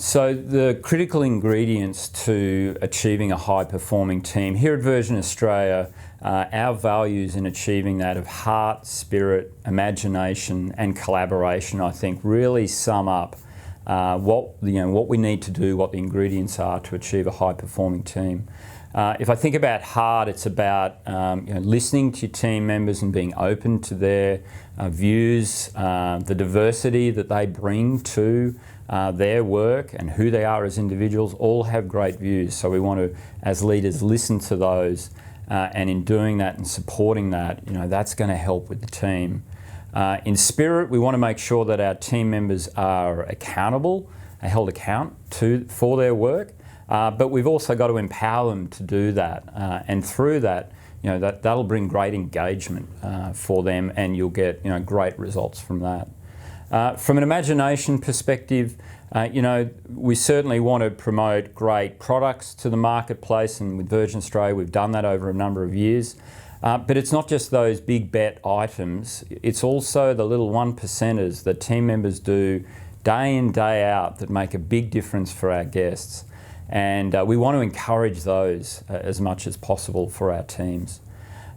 So the critical ingredients to achieving a high-performing team, here at Virgin Australia, our values in achieving that of heart, spirit, imagination and collaboration, I think, really sum up what we need to do, what the ingredients are to achieve a high-performing team. If I think about heart, it's about listening to your team members and being open to their views, the diversity that they bring to their work and who they are as individuals. All have great views, so we want to, as leaders, listen to those, and in doing that and supporting that, that's going to help with the team. In spirit, we want to make sure that our team members are accountable, are held account for their work. But we've also got to empower them to do that, and through that, that'll bring great engagement for them, and you'll get great results from that. From an imagination perspective, we certainly want to promote great products to the marketplace, and with Virgin Australia, we've done that over a number of years. But it's not just those big bet items; it's also the little 1%ers that team members do day in, day out that make a big difference for our guests. And we want to encourage those as much as possible for our teams.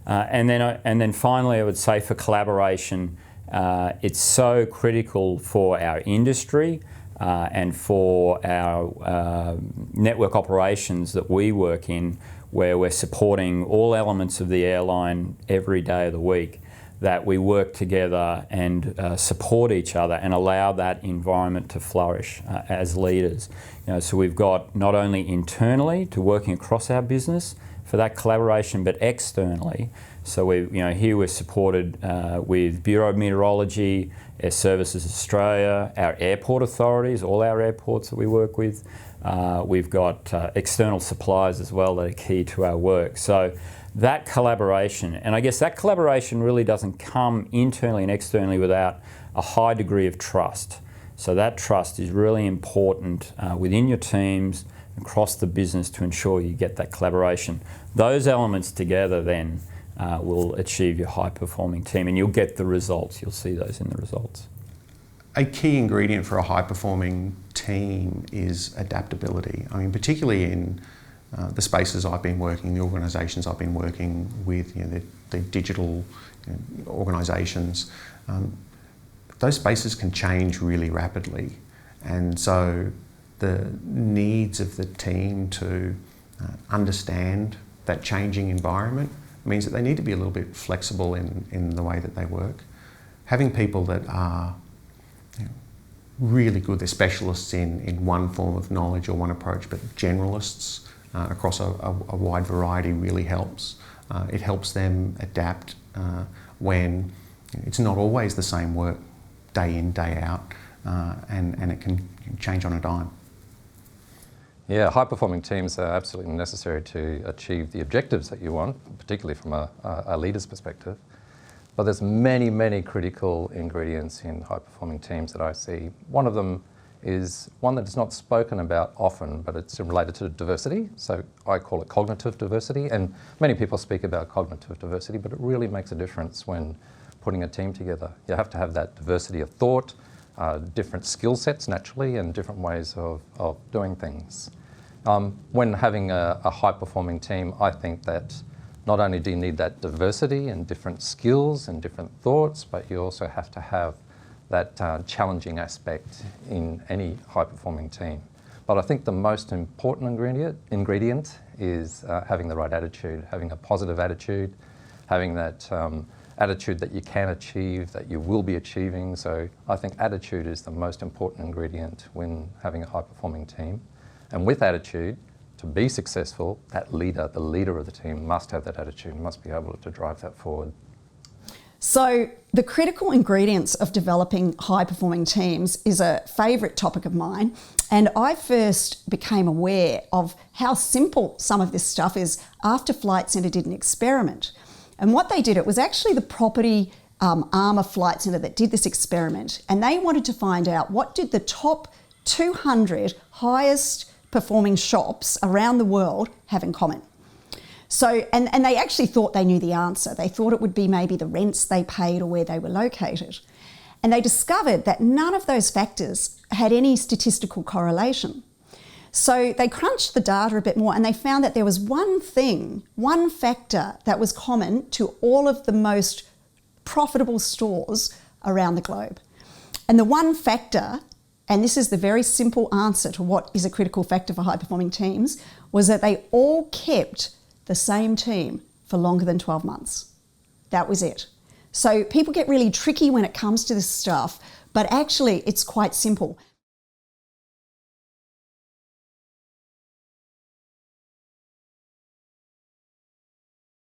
And then finally, I would say for collaboration, it's so critical for our industry and for our network operations that we work in, where we're supporting all elements of the airline every day of the week, that we work together and support each other and allow that environment to flourish as leaders. So we've got not only internally to working across our business for that collaboration, but externally. So here we're supported with Bureau of Meteorology, Air Services Australia, our airport authorities, all our airports that we work with. We've got external suppliers as well that are key to our work. So that collaboration, and I guess that collaboration really doesn't come internally and externally without a high degree of trust. So that trust is really important within your teams, across the business, to ensure you get that collaboration. Those elements together then will achieve your high-performing team, and you'll get the results. You'll see those in the results. A key ingredient for a high-performing team is adaptability. I mean, particularly in the spaces I've been working, the organisations I've been working with, the digital organisations, those spaces can change really rapidly. And so the needs of the team to understand that changing environment means that they need to be a little bit flexible in the way that they work. Having people that are really good, they're specialists in one form of knowledge or one approach, but generalists across a wide variety really helps. It helps them adapt when it's not always the same work day in, day out, and it can change on a dime. Yeah, high-performing teams are absolutely necessary to achieve the objectives that you want, particularly from a leader's perspective. But there's many, many critical ingredients in high-performing teams that I see. One of them is one that is not spoken about often, but it's related to diversity. So I call it cognitive diversity, and many people speak about cognitive diversity, but it really makes a difference when putting a team together. You have to have that diversity of thought, different skill sets naturally, and different ways of doing things. When having a high-performing team, I think that not only do you need that diversity and different skills and different thoughts, but you also have to have that challenging aspect in any high-performing team. But I think the most important ingredient is having the right attitude, having a positive attitude, having that attitude that you can achieve, that you will be achieving. So I think attitude is the most important ingredient when having a high-performing team. And with attitude, to be successful, that leader, the leader of the team, must have that attitude, must be able to drive that forward. So the critical ingredients of developing high-performing teams is a favourite topic of mine, and I first became aware of how simple some of this stuff is after Flight Centre did an experiment. And what they did, it was actually the property arm of Flight Centre that did this experiment, and they wanted to find out what did the top 200 highest performing shops around the world have in common. So, and they actually thought they knew the answer. They thought it would be maybe the rents they paid or where they were located. And they discovered that none of those factors had any statistical correlation. So they crunched the data a bit more and they found that there was one thing, one factor that was common to all of the most profitable stores around the globe. And the one factor, and this is the very simple answer to what is a critical factor for high-performing teams, was that they all kept the same team for longer than 12 months. That was it. So people get really tricky when it comes to this stuff, but actually it's quite simple.